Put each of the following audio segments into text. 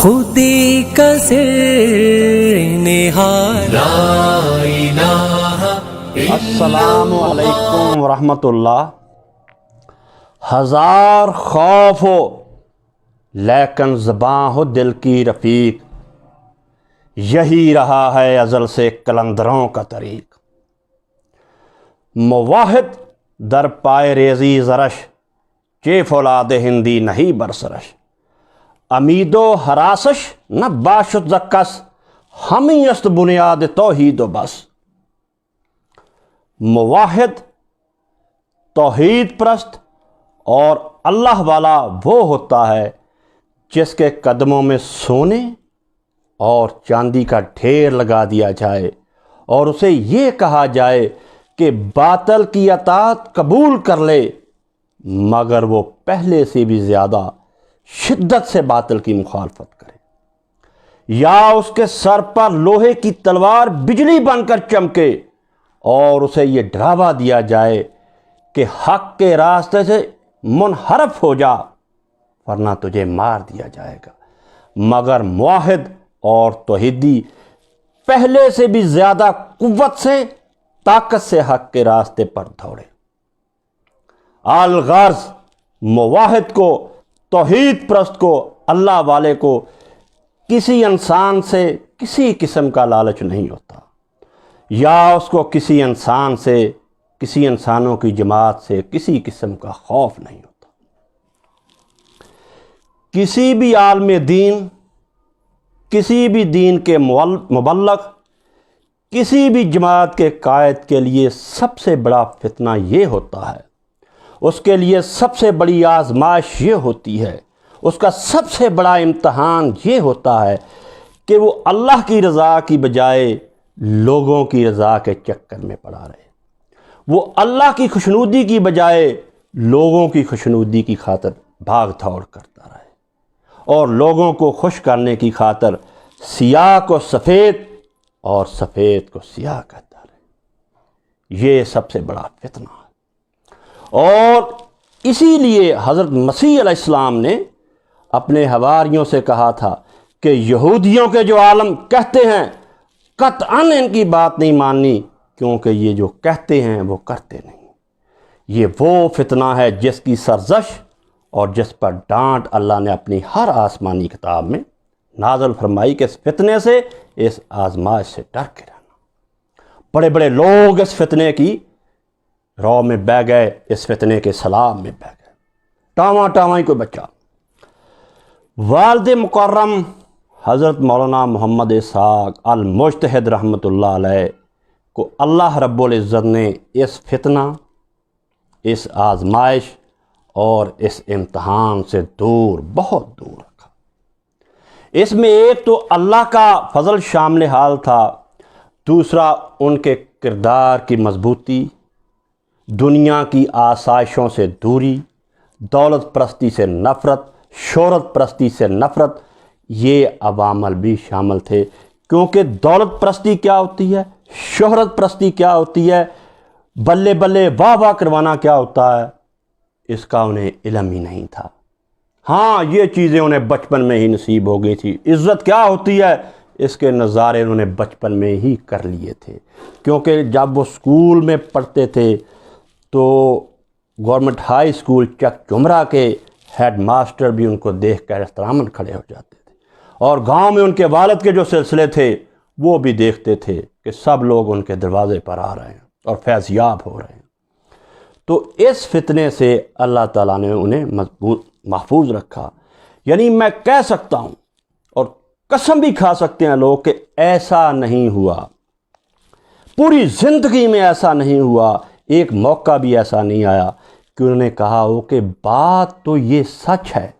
خودی کا سر نہاد لا الہ السلام علیکم ورحمۃ اللہ۔ ہزار خوف ہو لیکن زباں ہو دل کی رفیق، یہی رہا ہے ازل سے قلندروں کا طریق۔ مواحد در پائے ریزی زرش، چے فولاد ہندی نہیں برسرش۔ امید و حراسش نہ باشد زکس، ہمیں است بنیاد توحید و بس۔ مواحد توحید پرست اور اللہ والا وہ ہوتا ہے جس کے قدموں میں سونے اور چاندی کا ڈھیر لگا دیا جائے اور اسے یہ کہا جائے کہ باطل کی اطاعت قبول کر لے، مگر وہ پہلے سے بھی زیادہ شدت سے باطل کی مخالفت کرے، یا اس کے سر پر لوہے کی تلوار بجلی بن کر چمکے اور اسے یہ ڈراوا دیا جائے کہ حق کے راستے سے منحرف ہو جا ورنہ تجھے مار دیا جائے گا، مگر موحد اور توحیدی پہلے سے بھی زیادہ قوت سے، طاقت سے حق کے راستے پر دوڑے۔ الغرض موحد کو، توحید پرست کو، اللہ والے کو کسی انسان سے کسی قسم کا لالچ نہیں ہوتا، یا اس کو کسی انسان سے، کسی انسانوں کی جماعت سے کسی قسم کا خوف نہیں ہوتا۔ کسی بھی عالم دین، کسی بھی دین کے مبلغ، کسی بھی جماعت کے قائد کے لیے سب سے بڑا فتنہ یہ ہوتا ہے، اس کے لیے سب سے بڑی آزمائش یہ ہوتی ہے، اس کا سب سے بڑا امتحان یہ ہوتا ہے کہ وہ اللہ کی رضا کی بجائے لوگوں کی رضا کے چکر میں پڑا رہے، وہ اللہ کی خوشنودی کی بجائے لوگوں کی خوشنودی کی خاطر بھاگ دوڑ کرتا رہے، اور لوگوں کو خوش کرنے کی خاطر سیاہ کو سفید اور سفید کو سیاہ کہتا رہے۔ یہ سب سے بڑا فتنہ ہے، اور اسی لیے حضرت مسیح علیہ السلام نے اپنے حواریوں سے کہا تھا کہ یہودیوں کے جو عالم کہتے ہیں قطعاً ان کی بات نہیں ماننی، کیونکہ یہ جو کہتے ہیں وہ کرتے نہیں۔ یہ وہ فتنہ ہے جس کی سرزش اور جس پر ڈانٹ اللہ نے اپنی ہر آسمانی کتاب میں نازل فرمائی کہ اس فتنے سے، اس آزمائش سے ڈر کے رہنا۔ بڑے بڑے لوگ اس فتنے کی رو میں بہ گئے، اس فتنے کے سلام میں بہ گئے، ٹاواں ٹاواں ہی کوئی بچہ۔ والد مکرم حضرت مولانا محمد اسحاق المجتہد رحمۃ اللہ علیہ کو اللہ رب العزت نے اس فتنہ، اس آزمائش اور اس امتحان سے دور، بہت دور رکھا۔ اس میں ایک تو اللہ کا فضل شامل حال تھا، دوسرا ان کے کردار کی مضبوطی، دنیا کی آسائشوں سے دوری، دولت پرستی سے نفرت، شہرت پرستی سے نفرت، یہ عوامل بھی شامل تھے، کیونکہ دولت پرستی کیا ہوتی ہے، شہرت پرستی کیا ہوتی ہے، بلے بلے واہ واہ کروانا کیا ہوتا ہے، اس کا انہیں علم ہی نہیں تھا۔ ہاں، یہ چیزیں انہیں بچپن میں ہی نصیب ہو گئی تھی۔ عزت کیا ہوتی ہے، اس کے نظارے انہوں نے بچپن میں ہی کر لیے تھے، کیونکہ جب وہ اسکول میں پڑھتے تھے تو گورنمنٹ ہائی اسکول چک جمرہ کے ہیڈ ماسٹر بھی ان کو دیکھ کر احتراماً کھڑے ہو جاتے تھے، اور گاؤں میں ان کے والد کے جو سلسلے تھے وہ بھی دیکھتے تھے کہ سب لوگ ان کے دروازے پر آ رہے ہیں اور فیض یاب ہو رہے ہیں۔ تو اس فتنے سے اللہ تعالیٰ نے انہیں محفوظ رکھا۔ یعنی میں کہہ سکتا ہوں، اور قسم بھی کھا سکتے ہیں لوگ، کہ ایسا نہیں ہوا، پوری زندگی میں ایسا نہیں ہوا، ایک موقع بھی ایسا نہیں آیا کہ انہوں نے کہا ہو کہ بات تو یہ سچ ہے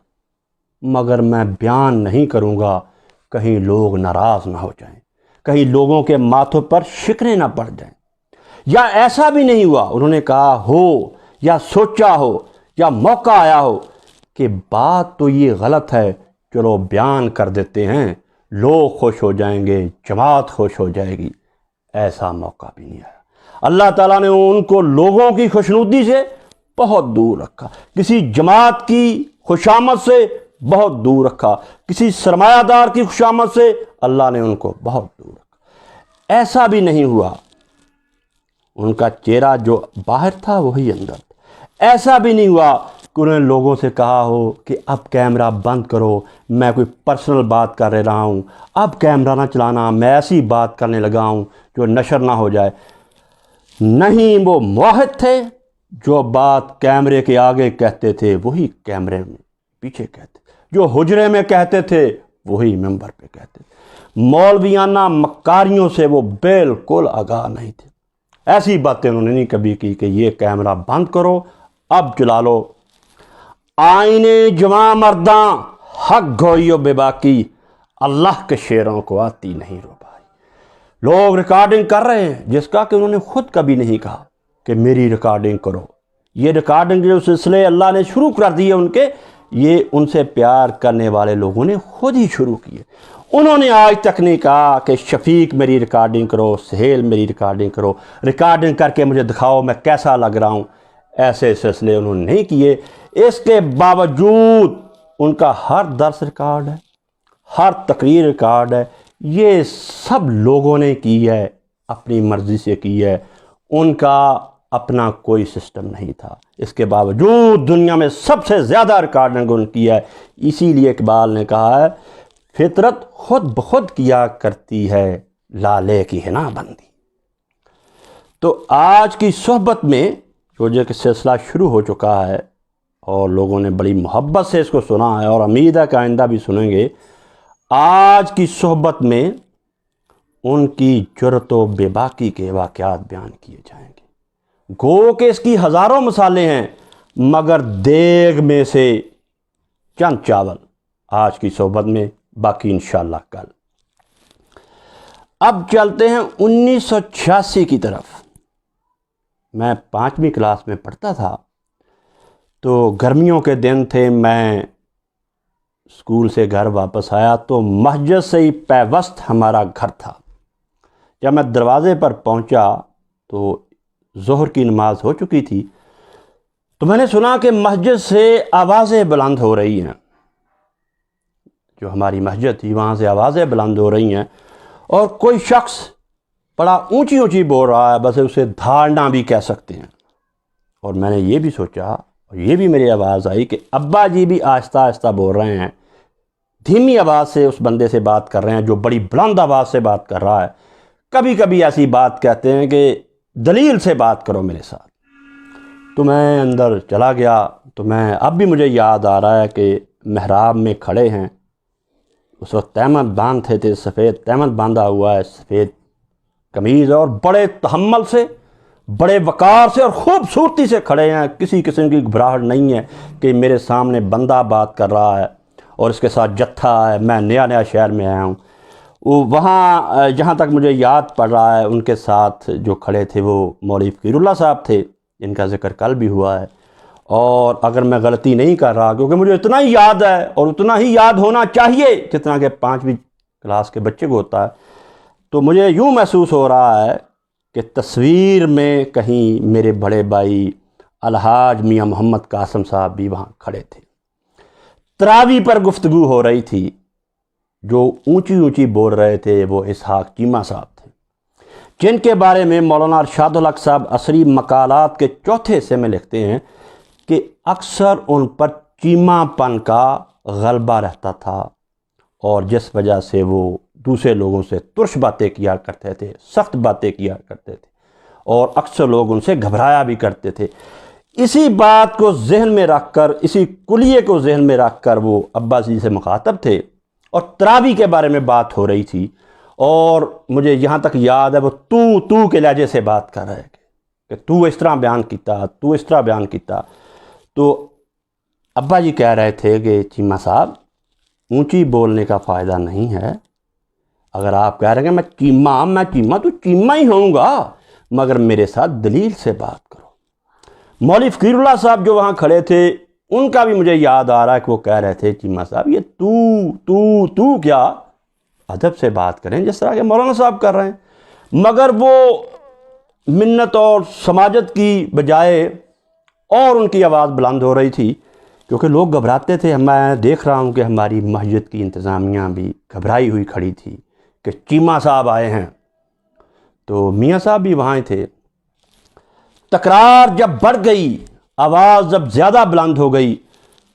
مگر میں بیان نہیں کروں گا، کہیں لوگ ناراض نہ ہو جائیں، کہیں لوگوں کے ماتھوں پر شکنیں نہ پڑ جائیں۔ یا ایسا بھی نہیں ہوا انہوں نے کہا ہو یا سوچا ہو یا موقع آیا ہو کہ بات تو یہ غلط ہے، چلو بیان کر دیتے ہیں، لوگ خوش ہو جائیں گے، جماعت خوش ہو جائے گی، ایسا موقع بھی نہیں آیا۔ اللہ تعالیٰ نے ان کو لوگوں کی خوشنودی سے بہت دور رکھا، کسی جماعت کی خوشامد سے بہت دور رکھا، کسی سرمایہ دار کی خوشامد سے اللہ نے ان کو بہت دور رکھا۔ ایسا بھی نہیں ہوا ان کا چہرہ جو باہر تھا وہی اندر تھا۔ ایسا بھی نہیں ہوا کہ انہوں نے لوگوں سے کہا ہو کہ اب کیمرہ بند کرو، میں کوئی پرسنل بات کر رہا ہوں، اب کیمرہ نہ چلانا، میں ایسی بات کرنے لگا ہوں جو نشر نہ ہو جائے۔ نہیں، وہ موحد تھے، جو بات کیمرے کے آگے کہتے تھے وہی کیمرے میں پیچھے کہتے، جو حجرے میں کہتے تھے وہی ممبر پہ کہتے تھے۔ مولویانہ مکاریوں سے وہ بالکل آگاہ نہیں تھے۔ ایسی باتیں انہوں نے نہیں کبھی کی کہ یہ کیمرہ بند کرو، اب چلا لو۔ آئینے جواں مرداں حق گوئیو بے باکی، اللہ کے شیروں کو آتی نہیں رو بھائی۔ لوگ ریکارڈنگ کر رہے ہیں جس کا کہ انہوں نے خود کبھی نہیں کہا کہ میری ریکارڈنگ کرو۔ یہ ریکارڈنگ جو سلسلے اللہ نے شروع کر دیے ان کے، یہ ان سے پیار کرنے والے لوگوں نے خود ہی شروع کیے۔ انہوں نے آج تک نہیں کہا کہ شفیق میری ریکارڈنگ کرو، سہیل میری ریکارڈنگ کرو، ریکارڈنگ کر کے مجھے دکھاؤ میں کیسا لگ رہا ہوں۔ ایسے سلسلے انہوں نے نہیں کیے۔ اس کے باوجود ان کا ہر درس ریکارڈ ہے، ہر تقریر ریکارڈ ہے۔ یہ سب لوگوں نے کی ہے، اپنی مرضی سے کی ہے، ان کا اپنا کوئی سسٹم نہیں تھا۔ اس کے باوجود دنیا میں سب سے زیادہ ریکارڈنگ ان کی ہے۔ اسی لیے اقبال نے کہا ہے فطرت خود بخود کیا کرتی ہے لالے کی حنا بندی۔ تو آج کی صحبت میں جو کہ سلسلہ شروع ہو چکا ہے اور لوگوں نے بڑی محبت سے اس کو سنا ہے اور امید ہے کہ آئندہ بھی سنیں گے، آج کی صحبت میں ان کی جرأت و بے باکی کے واقعات بیان کیے جائیں گے۔ گو کہ اس کی ہزاروں مثالیں ہیں، مگر دیگ میں سے چند چاول آج کی صحبت میں، باقی انشاءاللہ کل۔ اب چلتے ہیں 1986 کی طرف۔ میں 5ویں کلاس میں پڑھتا تھا، تو گرمیوں کے دن تھے، میں اسکول سے گھر واپس آیا تو مسجد سے ہی پیوست ہمارا گھر تھا۔ جب میں دروازے پر پہنچا تو ظہر کی نماز ہو چکی تھی، تو میں نے سنا کہ مسجد سے آوازیں بلند ہو رہی ہیں۔ جو ہماری مسجد تھی وہاں سے آوازیں بلند ہو رہی ہیں اور کوئی شخص بڑا اونچی اونچی بول رہا ہے، بس اسے دھاڑنا بھی کہہ سکتے ہیں۔ اور میں نے یہ بھی سوچا اور یہ بھی میری آواز آئی کہ ابا جی بھی آہستہ آہستہ بول رہے ہیں، دھیمی آواز سے اس بندے سے بات کر رہے ہیں جو بڑی بلند آواز سے بات کر رہا ہے۔ کبھی کبھی ایسی بات کہتے ہیں کہ دلیل سے بات کرو میرے ساتھ۔ تو میں اندر چلا گیا، تو میں اب بھی مجھے یاد آ رہا ہے کہ محراب میں کھڑے ہیں، اس وقت تہمت باندھے تھے، سفید تہمت باندھا ہوا ہے، سفید قمیض، اور بڑے تحمل سے، بڑے وقار سے اور خوبصورتی سے کھڑے ہیں۔ کسی قسم کی گھبراہٹ نہیں ہے کہ میرے سامنے بندہ بات کر رہا ہے اور اس کے ساتھ جتھا ہے، میں نیا شہر میں آیا ہوں۔ وہاں جہاں تک مجھے یاد پڑ رہا ہے ان کے ساتھ جو کھڑے تھے وہ مولوی فقیر اللہ صاحب تھے، جن کا ذکر کل بھی ہوا ہے۔ اور اگر میں غلطی نہیں کر رہا، کیونکہ مجھے اتنا ہی یاد ہے اور اتنا ہی یاد ہونا چاہیے جتنا کہ 5ویں کلاس کے بچے کو ہوتا ہے، تو مجھے یوں محسوس ہو رہا ہے کہ تصویر میں کہیں میرے بڑے بھائی الحاج میاں محمد قاسم صاحب بھی وہاں کھڑے تھے۔ تراویح پر گفتگو ہو رہی تھی، جو اونچی اونچی بول رہے تھے وہ اسحاق چیمہ صاحب تھے، جن کے بارے میں مولانا ارشاد الحق صاحب عصری مقالات کے 4 حصے میں لکھتے ہیں کہ اکثر ان پر چیمہ پن کا غلبہ رہتا تھا، اور جس وجہ سے وہ دوسرے لوگوں سے ترش باتیں کیا کرتے تھے، سخت باتیں کیا کرتے تھے، اور اکثر لوگ ان سے گھبرایا بھی کرتے تھے۔ اسی بات کو ذہن میں رکھ کر، اسی کلیے کو ذہن میں رکھ کر وہ ابا جی سے مخاطب تھے اور تراویح کے بارے میں بات ہو رہی تھی، اور مجھے یہاں تک یاد ہے وہ تو کے لہجے سے بات کر رہے کہ تو اس طرح بیان کیتا، تو اس طرح بیان کیتا۔ تو ابا جی کہہ رہے تھے کہ چیمہ صاحب اونچی بولنے کا فائدہ نہیں ہے، اگر آپ کہہ رہے ہیں کہ میں چیمہ تو چیمہ ہی ہوں گا، مگر میرے ساتھ دلیل سے بات کرو۔ مولوی فقیر اللہ صاحب جو وہاں کھڑے تھے، ان کا بھی مجھے یاد آ رہا ہے کہ وہ کہہ رہے تھے چیمہ صاحب یہ تو کیا، ادب سے بات کریں جس طرح کہ مولانا صاحب کر رہے ہیں۔ مگر وہ منت اور سماجت کی بجائے اور ان کی آواز بلند ہو رہی تھی کیونکہ لوگ گھبراتے تھے. میں دیکھ رہا ہوں کہ ہماری مسجد کی انتظامیہ بھی گھبرائی ہوئی کھڑی تھی کہ چیمہ صاحب آئے ہیں. تو میاں صاحب بھی وہاں تھے. تکرار جب بڑھ گئی، آواز جب زیادہ بلند ہو گئی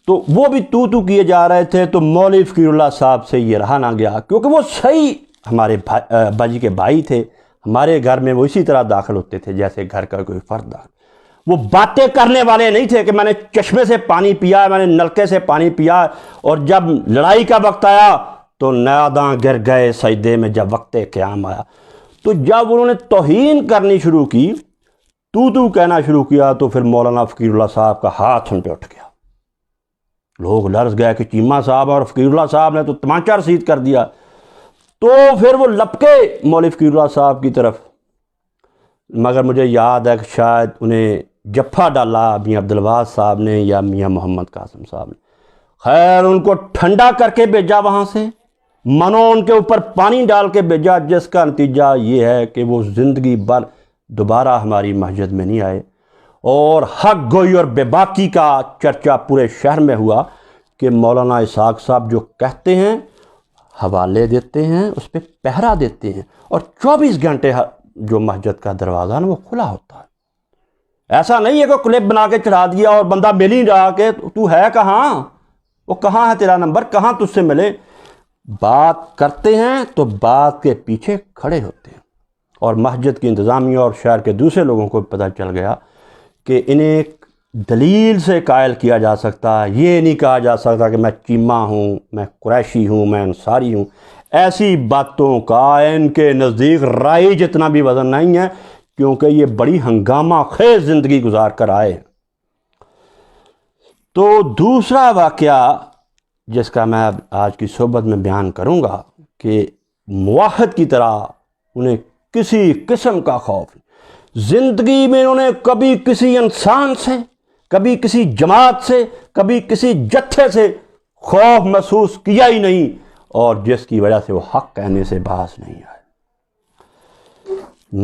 تو وہ بھی تو کیے جا رہے تھے. تو مولوی فقیر اللہ صاحب سے یہ رہا نہ گیا، کیونکہ وہ صحیح ہمارے ابا جی کے بھائی تھے. ہمارے گھر میں وہ اسی طرح داخل ہوتے تھے جیسے گھر کا کوئی فرد داخل. وہ باتیں کرنے والے نہیں تھے کہ میں نے چشمے سے پانی پیا، میں نے نلکے سے پانی پیا، اور جب لڑائی کا وقت آیا تو ناداں گر گئے سجدے میں جب وقت قیام آیا. تو جب انہوں نے توہین کرنی شروع کی، تو کہنا شروع کیا، تو پھر مولانا فقیر اللہ صاحب کا ہاتھ ان پہ اٹھ گیا. لوگ لرز گئے کہ چیمہ صاحب اور فقیر اللہ صاحب نے تو تمانچہ رسید کر دیا. تو پھر وہ لپکے مولوی فقیر اللہ صاحب کی طرف، مگر مجھے یاد ہے کہ شاید انہیں جفا ڈالا میاں عبدالواحد صاحب نے یا میاں محمد قاسم صاحب نے. خیر ان کو ٹھنڈا کر کے بھیجا وہاں سے، منو ان کے اوپر پانی ڈال کے بھیجا، جس کا نتیجہ یہ ہے کہ وہ زندگی بھر دوبارہ ہماری مسجد میں نہیں آئے. اور حق گوئی اور بے باکی کا چرچا پورے شہر میں ہوا کہ مولانا اسحاق صاحب جو کہتے ہیں حوالے دیتے ہیں، اس پہ پہرا دیتے ہیں، اور 24 گھنٹے جو مسجد کا دروازہ ہے وہ کھلا ہوتا ہے. ایسا نہیں ہے کہ کلپ بنا کے چڑھا دیا اور بندہ مل ہی رہا کہ تو ہے کہاں، وہ کہاں ہے تیرا نمبر، کہاں تجھ سے ملے. بات کرتے ہیں تو بات کے پیچھے کھڑے ہوتے ہیں. اور مسجد کی انتظامیہ اور شہر کے دوسرے لوگوں کو پتہ چل گیا کہ انہیں دلیل سے قائل کیا جا سکتا ہے. یہ نہیں کہا جا سکتا کہ میں چیمہ ہوں، میں قریشی ہوں، میں انصاری ہوں. ایسی باتوں کا ان کے نزدیک رائج اتنا بھی وزن نہیں ہے، کیونکہ یہ بڑی ہنگامہ خیز زندگی گزار کر آئے. تو دوسرا واقعہ جس کا میں آج کی صحبت میں بیان کروں گا کہ موحد کی طرح انہیں کسی قسم کا خوف نہیں. زندگی میں انہوں نے کبھی کسی انسان سے، کبھی کسی جماعت سے، کبھی کسی جتھے سے خوف محسوس کیا ہی نہیں، اور جس کی وجہ سے وہ حق کہنے سے باز نہیں آئے.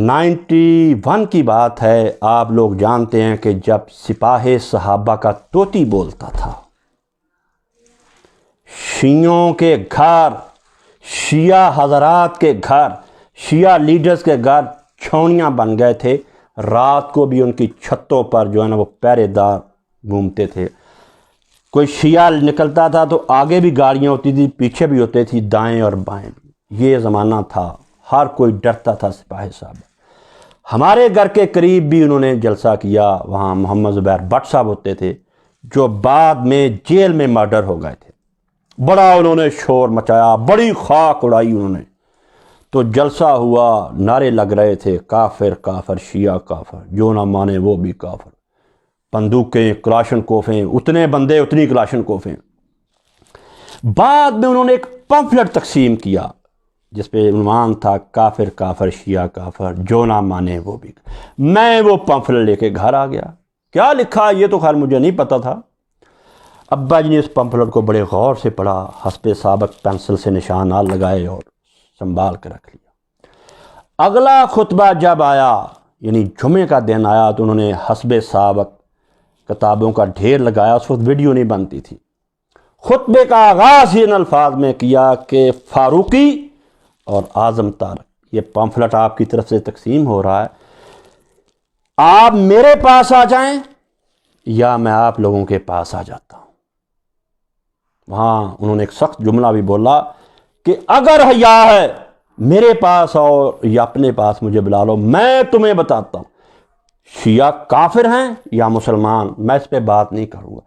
91 کی بات ہے. آپ لوگ جانتے ہیں کہ جب سپاہ صحابہ کا طوطی بولتا تھا، شیعوں کے گھر، شیعہ حضرات کے گھر، شیعہ لیڈرز کے گھر چھاؤنیاں بن گئے تھے. رات کو بھی ان کی چھتوں پر جو ہے نا وہ پہرے دار گھومتے تھے. کوئی شیعہ نکلتا تھا تو آگے بھی گاڑیاں ہوتی تھی، پیچھے بھی ہوتے تھی، دائیں اور بائیں بھی. یہ زمانہ تھا، ہر کوئی ڈرتا تھا سپاہی صاحب. ہمارے گھر کے قریب بھی انہوں نے جلسہ کیا. وہاں محمد زبیر بٹ صاحب ہوتے تھے جو بعد میں جیل میں مرڈر ہو گئے تھے. بڑا انہوں نے شور مچایا، بڑی خاک اڑائی انہوں نے. تو جلسہ ہوا، نعرے لگ رہے تھے، کافر کافر شیعہ کافر، جو نہ مانے وہ بھی کافر. بندوقیں، کلاشن کوفیں، اتنے بندے اتنی کلاشن کوفیں. بعد میں انہوں نے ایک پمفلٹ تقسیم کیا جس پہ عنوان تھا کافر کافر شیعہ کافر، جو نہ مانے وہ بھی. میں وہ پمفلٹ لے کے گھر آ گیا. کیا لکھا یہ تو خیر مجھے نہیں پتا تھا. ابا جی نے اس پمفلٹ کو بڑے غور سے پڑھا، حسب سابق پینسل سے نشانات لگائے اور سنبھال کے رکھ لیا. اگلا خطبہ جب آیا، یعنی جمعے کا دن آیا، تو انہوں نے حسب سابق کتابوں کا ڈھیر لگایا. اس وقت ویڈیو نہیں بنتی تھی. خطبے کا آغاز ان الفاظ میں کیا کہ فاروقی اور اعظم طارق، یہ پمفلٹ آپ کی طرف سے تقسیم ہو رہا ہے، آپ میرے پاس آ جائیں یا میں آپ لوگوں کے پاس آ جاتا ہوں. وہاں انہوں نے ایک سخت جملہ بھی بولا کہ اگر حیا ہے میرے پاس آؤ یا اپنے پاس مجھے بلا لو، میں تمہیں بتاتا ہوں شیعہ کافر ہیں یا مسلمان. میں اس پہ بات نہیں کروں گا،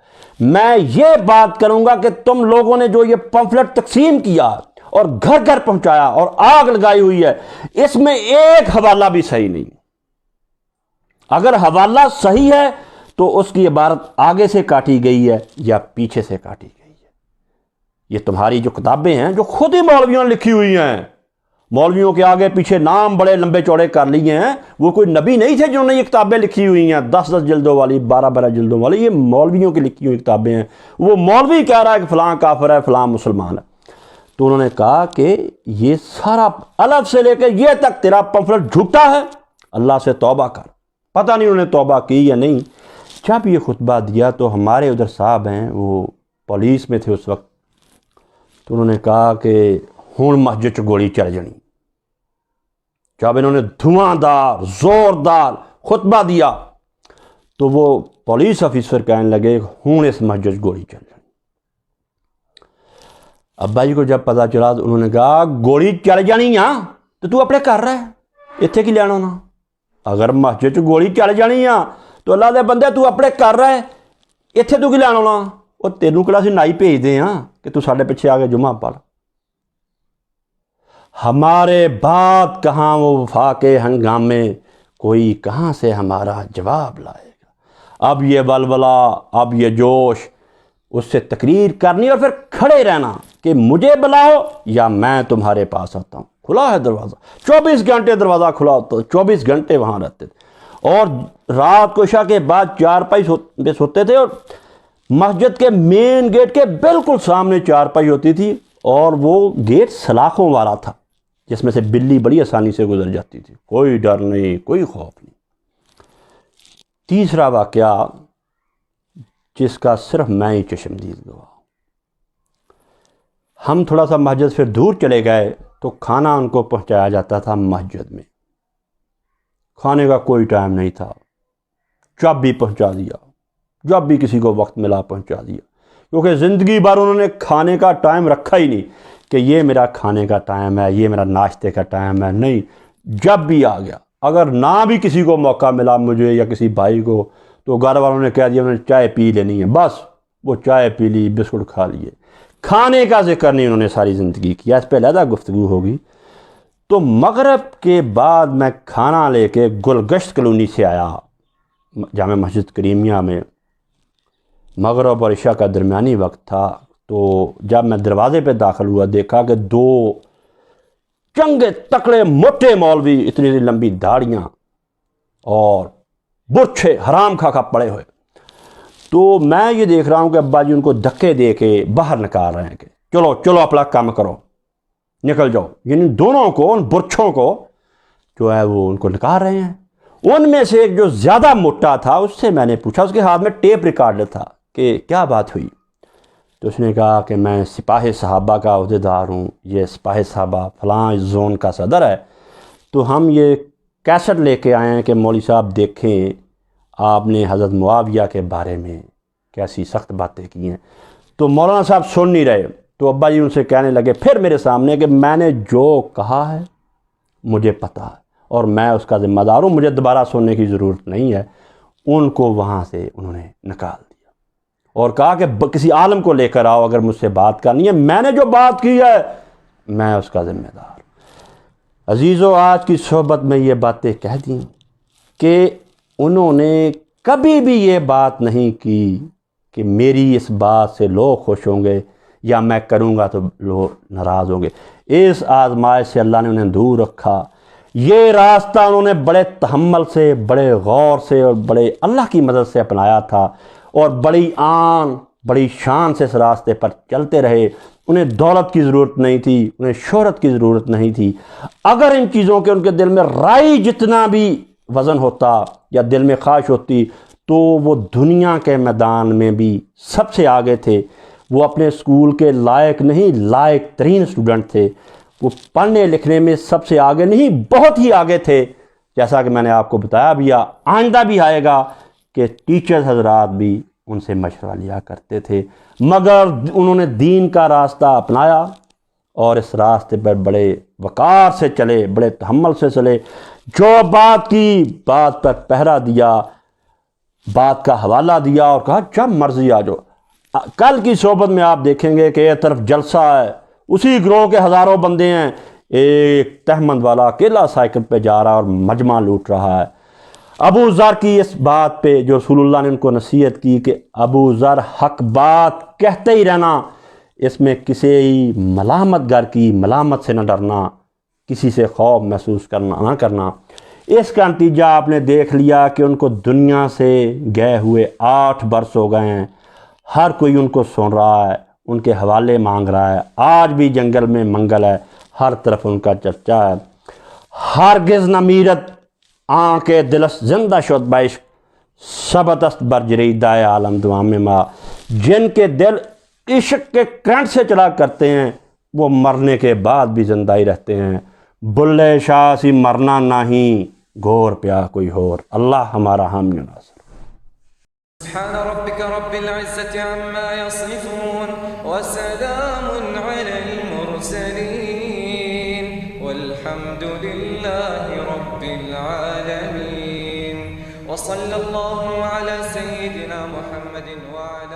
میں یہ بات کروں گا کہ تم لوگوں نے جو یہ پمفلٹ تقسیم کیا اور گھر گھر پہنچایا اور آگ لگائی ہوئی ہے، اس میں ایک حوالہ بھی صحیح نہیں. اگر حوالہ صحیح ہے تو اس کی عبارت آگے سے کاٹی گئی ہے یا پیچھے سے کاٹی گئی ہے. یہ تمہاری جو کتابیں ہیں جو خود ہی مولویوں نے لکھی ہوئی ہیں، مولویوں کے آگے پیچھے نام بڑے لمبے چوڑے کر لیے ہیں. وہ کوئی نبی نہیں تھے جنہوں نے یہ کتابیں لکھی ہوئی ہیں 10 جلدوں والی، 12 جلدوں والی. یہ مولویوں کی لکھی ہوئی کتابیں ہیں. وہ مولوی کہہ رہا ہے کہ فلاں کافر ہے، فلاں مسلمان ہے. تو انہوں نے کہا کہ یہ سارا الف سے لے کے یہ تک تیرا پمفلٹ جھوٹا ہے، اللہ سے توبہ کر. پتہ نہیں انہوں نے توبہ کی یا نہیں، جب یہ خطبہ دیا تو ہمارے ادھر صاحب ہیں وہ پولیس میں تھے اس وقت، تو انہوں نے کہا کہ ہن مسجد چ گولی چل جانی۔ جب انہوں نے دھواں دار زوردار خطبہ دیا تو وہ پولیس آفیسر کہنے لگے ہن اس مسجد چ گولی چل جانی۔ ابا جی کو جب پتہ چلا تو انہوں نے کہا گولی چل جانی ہاں تو اپنے کر رہا ہے، اتنے کی لینا ہونا؟ اگر مسجد چ گولی چل جانی ہاں تو اللہ دے بندے تو اپنے کر رہا ہے، اتنے تو کی لینا ہونا؟ وہ تینوں کہڑا سی نائی بھیج دے ہاں کہ تو ساڈے پیچھے آ کے جمعہ پڑھ۔ ہمارے بعد کہاں وہ وفا کے ہنگامے، کوئی کہاں سے ہمارا جواب لائے گا؟ اب یہ ولولہ، اب یہ جوش، اس سے تقریر کرنی اور پھر کھڑے رہنا کہ مجھے بلاؤ یا میں تمہارے پاس آتا ہوں۔ کھلا ہے دروازہ، 24 گھنٹے دروازہ کھلا ہوتا، 24 گھنٹے وہاں رہتے تھے، اور رات کو عشاء کے بعد چارپائی پہ سوتے تھے، اور مسجد کے مین گیٹ کے بالکل سامنے چارپائی ہوتی تھی، اور وہ گیٹ سلاخوں والا تھا جس میں سے بلی بڑی آسانی سے گزر جاتی تھی، کوئی ڈر نہیں، کوئی خوف نہیں۔ تیسرا واقعہ جس کا صرف میں ہی چشمدید گواہ ہوں، ہم تھوڑا سا مسجد سے دور چلے گئے تو کھانا ان کو پہنچایا جاتا تھا مسجد میں، کھانے کا کوئی ٹائم نہیں تھا، جب بھی پہنچا دیا، جب بھی کسی کو وقت ملا پہنچا دیا، کیونکہ زندگی بھر انہوں نے کھانے کا ٹائم رکھا ہی نہیں کہ یہ میرا کھانے کا ٹائم ہے، یہ میرا ناشتے کا ٹائم ہے، نہیں، جب بھی آ گیا۔ اگر نہ بھی کسی کو موقع ملا مجھے یا کسی بھائی کو تو گھر والوں نے کہہ دیا انہوں نے چائے پی لینی ہے، بس وہ چائے پی لی، بسکٹ کھا لیے، کھانے کا ذکر نہیں انہوں نے ساری زندگی کیا۔ اس پہ علیحدہ گفتگو ہوگی۔ تو مغرب کے بعد میں کھانا لے کے گلگشت کالونی سے آیا جامع مسجد کریمیہ میں، مغرب اور عشاء کا درمیانی وقت تھا، تو جب میں دروازے پہ داخل ہوا دیکھا کہ 2 چنگے تکڑے موٹے مولوی، اتنی لمبی داڑیاں اور برچھے حرام کھا پڑے ہوئے، تو میں یہ دیکھ رہا ہوں کہ ابا جی ان کو دھکے دے کے باہر نکال رہے ہیں کہ چلو چلو اپنا کام کرو، نکل جاؤ، یعنی دونوں کو، ان برچھوں کو جو ہے وہ ان کو نکال رہے ہیں۔ ان میں سے ایک جو زیادہ موٹا تھا اس سے میں نے پوچھا، اس کے ہاتھ میں ٹیپ ریکارڈر تھا، کہ کیا بات ہوئی؟ تو اس نے کہا کہ میں سپاہ صحابہ کا عہدیدار ہوں، یہ سپاہ صحابہ فلاں زون کا صدر ہے، تو ہم یہ کیسٹ لے کے آئے ہیں کہ مولوی صاحب دیکھیں آپ نے حضرت معاویہ کے بارے میں کیسی سخت باتیں کی ہیں۔ تو مولانا صاحب سن نہیں رہے، تو ابا جی ان سے کہنے لگے پھر میرے سامنے کہ میں نے جو کہا ہے مجھے پتہ ہے اور میں اس کا ذمہ دار ہوں، مجھے دوبارہ سننے کی ضرورت نہیں ہے۔ ان کو وہاں سے انہوں نے نکال دیا اور کہا کہ کسی عالم کو لے کر آؤ اگر مجھ سے بات کرنی ہے، میں نے جو بات کی ہے میں اس کا ذمہ دار ہوں۔ عزیزو، آج کی صحبت میں یہ باتیں کہہ دیں کہ انہوں نے کبھی بھی یہ بات نہیں کی کہ میری اس بات سے لوگ خوش ہوں گے یا میں کروں گا تو لوگ ناراض ہوں گے۔ اس آزمائش سے اللہ نے انہیں دور رکھا۔ یہ راستہ انہوں نے بڑے تحمل سے، بڑے غور سے اور بڑے اللہ کی مدد سے اپنایا تھا، اور بڑی آن، بڑی شان سے اس راستے پر چلتے رہے۔ انہیں دولت کی ضرورت نہیں تھی، انہیں شہرت کی ضرورت نہیں تھی۔ اگر ان چیزوں کے ان کے دل میں رائی جتنا بھی وزن ہوتا یا دل میں خواہش ہوتی تو وہ دنیا کے میدان میں بھی سب سے آگے تھے۔ وہ اپنے اسکول کے لائق نہیں، لائق ترین اسٹوڈنٹ تھے۔ وہ پڑھنے لکھنے میں سب سے آگے نہیں، بہت ہی آگے تھے، جیسا کہ میں نے آپ کو بتایا بھی، آئندہ بھی آئے گا کہ ٹیچرز حضرات بھی ان سے مشورہ لیا کرتے تھے، مگر انہوں نے دین کا راستہ اپنایا اور اس راستے پر بڑے وقار سے چلے، بڑے تحمل سے چلے۔ جو بات کی بات پر پہرا دیا، بات کا حوالہ دیا اور کہا جب مرضی آ جاؤ۔ کل کی صحبت میں آپ دیکھیں گے کہ ایک طرف جلسہ ہے، اسی گروہ کے ہزاروں بندے ہیں، ایک تہمند والا اکیلا سائیکل پہ جا رہا اور مجمع لوٹ رہا ہے۔ ابو ذر کی اس بات پہ جو رسول اللہ نے ان کو نصیحت کی کہ ابو ذر حق بات کہتے ہی رہنا، اس میں کسی ملامت گر کی ملامت سے نہ ڈرنا، کسی سے خوف محسوس نہ کرنا۔ اس کا نتیجہ آپ نے دیکھ لیا کہ ان کو دنیا سے گئے ہوئے 8 برس ہو گئے ہیں، ہر کوئی ان کو سن رہا ہے، ان کے حوالے مانگ رہا ہے۔ آج بھی جنگل میں منگل ہے، ہر طرف ان کا چرچا ہے۔ ہرگز نہ میرت آنکھ دلس زندہ شد بعشق، سبتست برجریدہ عالم دوام ماں، جن کے دل عشق کے کرنٹ سے چلا کرتے ہیں وہ مرنے کے بعد بھی زندہ ہی رہتے ہیں۔ بلے شاہ سی مرنا نہیں، گور پیا کوئی اور۔ اللہ ہمارا حامی و ناصر۔ سبحان ربك رب العزة عما يصفون وسلام على المرسلين والحمد لله رب العالمين، وصلى الله على سيدنا محمد وعلى